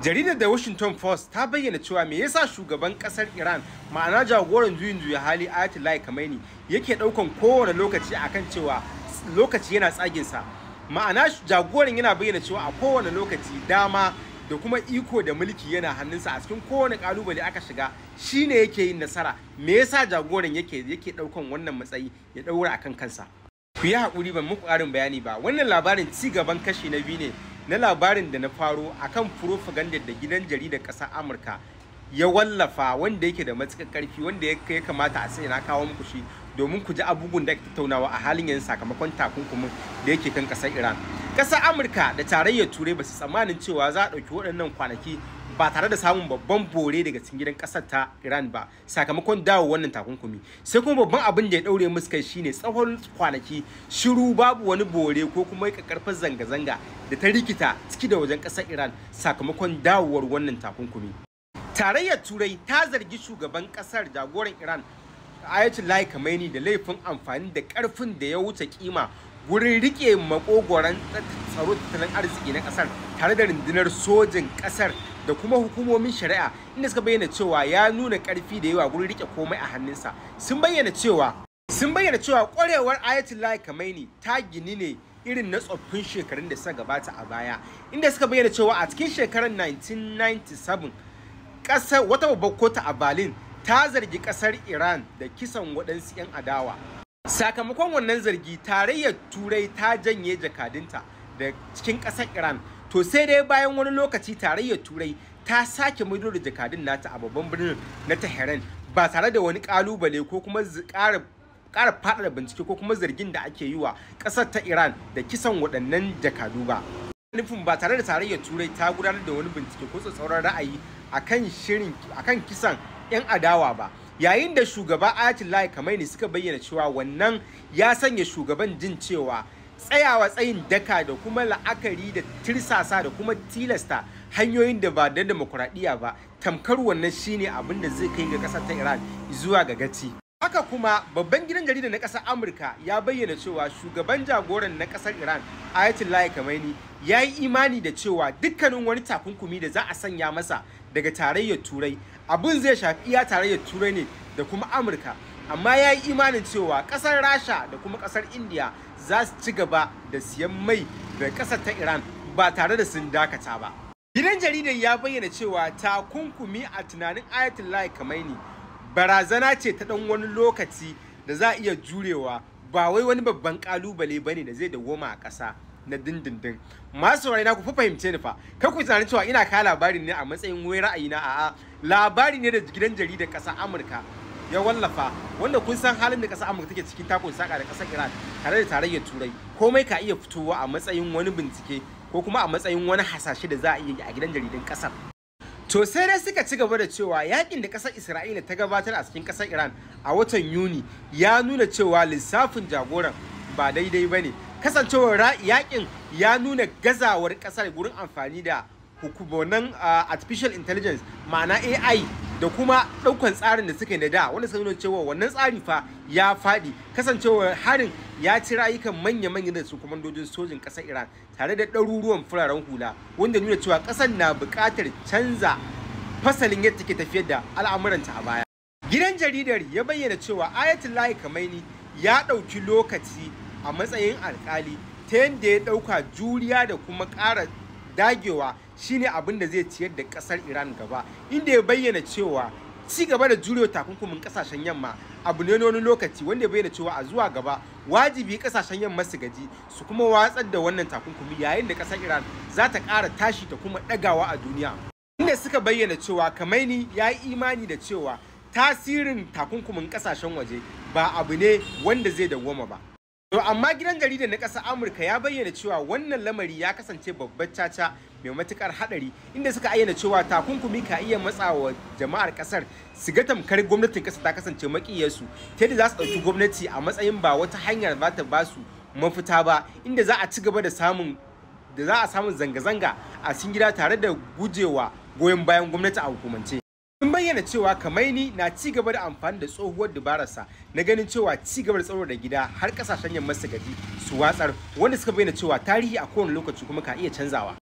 Jaridar da Washington Post ta bayyana cewa me yasa shugaban kasar Iran ma'ana jagoran juyin juya hali Ayatollah Khamenei yake daukan kowane lokaci akan cewa lokaci yana tsaginsa. Ma'ana jagoran yana bayyana cewa a kowane lokaci dama da kuma iko da mulki yana hannunsa a cikin kowane kalubale aka shiga shine yake yin nasara. Me yasa jagoran yake daukan wannan matsayi ya daura akan kansa? Ku yi haƙuri ban muku ƙarin bayani ba. Wannan labarin ci gaban kashi na biyu ne na labarin da na faro akan propaganda da gidan jaridar ƙasar Amurka ya wallafa, wanda yake da matuƙar ƙarfi, wanda ya kamata a sai na kawo muku shi domin ku ji abubuwan da ake tattaunawa a halin yanzu sakamakon takunkumin da yake kan ƙasar Iran. Ƙasar Amurka da tarayyar Turai ba su tsammanin cewa za a ɗauki waɗannan kwanaki ba tare da samun babban bore daga cikin gidan ƙasar ta Iran ba sakamakon dawo wannan takunkumi. Sai kuma babban abin da ya ɗaure musu kai shine tsawon kwanaki shiru, babu wani bore ko kuma ƙarfar zanga-zanga da ta rikita ciki da wajen ƙasar Iran sakamakon dawowar wannan takunkumi. Tarayyar Turai ta zargi shugaban ƙasar jagoran Iran Ayatollah Khamenei da laifin amfani da ƙarfin da ya wuce kima gurin rike makogoran tsaro tattalin arziki na ƙasar tare da rundunar sojin ƙasar da kuma hukumomin shari'a, inda suka bayyana cewa ya nuna ƙarfi da yawa gurin rike komai a hannunsa. Sun bayyana cewa ƙwarewar Ayatollah Khamenei ta gini ne irin na tsoffin shekarun da suka gabata a baya, inda suka bayyana cewa a cikin shekarar 1997 ƙasar wata babbar kotu a Berlin ta zargi ƙasar Iran da kisan waɗansu 'yan adawa. Sakamakon wannan zargi tarayyar Turai ta janye jakadunta da cikin ƙasar Iran. To sai dai bayan wani lokaci tarayyar Turai ta sake maido da jakadun nata a babban birnin na Tehran ba tare da wani kalubale ko kuma ƙara faɗaɗa bincike ko kuma zargin da ake yi wa ƙasar ta Iran da kisan waɗannan jakadu ba. Nufin ba tare da tarayyar Turai ta gudanar da wani bincike ko tsatsauran ra'ayi akan kisan 'yan adawa ba. Yayin da shugaba Ayatollah Khamenei suka bayyana cewa wannan ya sanya shugaban jin cewa tsayawa tsayin daka da kuma la'akari da tirsasa da kuma tilasta hanyoyin da ba da demokuraɗiyya ba tamkar wannan shine abin da zai kai ga ƙasar ta Iran zuwa ga gaci. Haka kuma babban gidan jarida na ƙasar Amurka ya bayyana cewa shugaban jagoran na ƙasar Iran Ayatollah Khamenei ya yi imani da cewa dukkanin wani takunkumi da za a sanya masa daga tarayyar Turai abin zai shafi iya tarayyar Turai ne da kuma Amurka, amma ya yi imanin cewa ƙasar Rasha da kuma ƙasar Indiya za su ci gaba da siyan mai da ƙasar ta Iran ba tare da sun dakata ba. Gidan jaridar ya bayyana cewa takunkumi a tunanin Ayatollah Khamenei barazana ce ta ɗan wani lokaci da za a iya jurewa, ba wai wani babban ƙalubale bane da zai dawwama a ƙasa na dindindin. Masu saurari na ku fahimce ni fa, kar ku tunanin cewa ina kawo labarin ne a matsayin wai ra'ayina, a'a labari ne da gidan jaridar ƙasar Amurka ya wallafa, wanda kun san halin da ƙasar Amurka take cikin takun saka da ƙasar Iran tare da tarayyar Turai. Komai ka iya fitowa a matsayin wani bincike ko kuma a matsayin wani hasashe da za a iya yi a gidan jaridun ƙasar. To sai dai suka ci gaba da cewa yakin da ƙasar Isra'ila ta gabatar a cikin ƙasar Iran a watan Yuni ya nuna cewa lissafin jagoran ba daidai bane, kasancewar yakin ya nuna gazawar ƙasar gurin amfani da hukumonin artificial intelligence ma'ana AI da kuma ɗaukan tsarin da suka yi da wanda suka nuna cewa wannan tsari fa ya faɗi, kasancewar harin ya ci rayukan manya-manyan da su kwamandojin sojin ƙasar Iran tare da ɗaruruwan fararen hula, wanda nuna cewa ƙasar na buƙatar canza fasalin yadda take tafiyar da al'amuranta a baya. Gidan jaridar ya bayyana cewa Ayatollah Khamenei ya ɗauki lokaci a matsayin alƙali ta yadda ya ɗauka juriya da kuma ƙara dagewa shine abin da zai ciyar da ƙasar Iran gaba, inda ya bayyana cewa ci gaba da jurewa takunkumin ƙasashen yamma abu ne na wani lokaci, wanda ya bayyana cewa a zuwa gaba wajibi ƙasashen yamma su gaji su kuma watsar da wannan takunkumi yayin da ƙasar Iran za ta ƙara tashi ta kuma ɗagawa a duniya. Inda suka bayyana cewa Khamenei ya yi imani da cewa tasirin takunkumin ƙasashen waje ba abu ne wanda zai dawwama ba. To amma gidan jaridar na ƙasar Amurka ya bayyana cewa wannan lamari ya kasance babbar caca mai matukar haɗari, inda suka ayyana cewa takunkumi ka iya matsawa jama'ar ƙasar su ga tamkar gwamnatin ƙasar ta kasance makiyarsu, ta yadda za su ɗauki gwamnati a matsayin ba wata hanyar za ta ba su mafita ba, inda za a ci gaba da samun zanga-zanga a cikin gida tare da gujewa goyon bayan gwamnati a hukumance. Sun bayyana cewa Khamenei na ci gaba da amfani da tsohuwar dabararsa na ganin cewa ci gaba da tsaro da gida har kasashen yamma su gaji su watsar, wanda suka bayyana cewa tarihi a kowane lokaci kuma ka iya canzawa.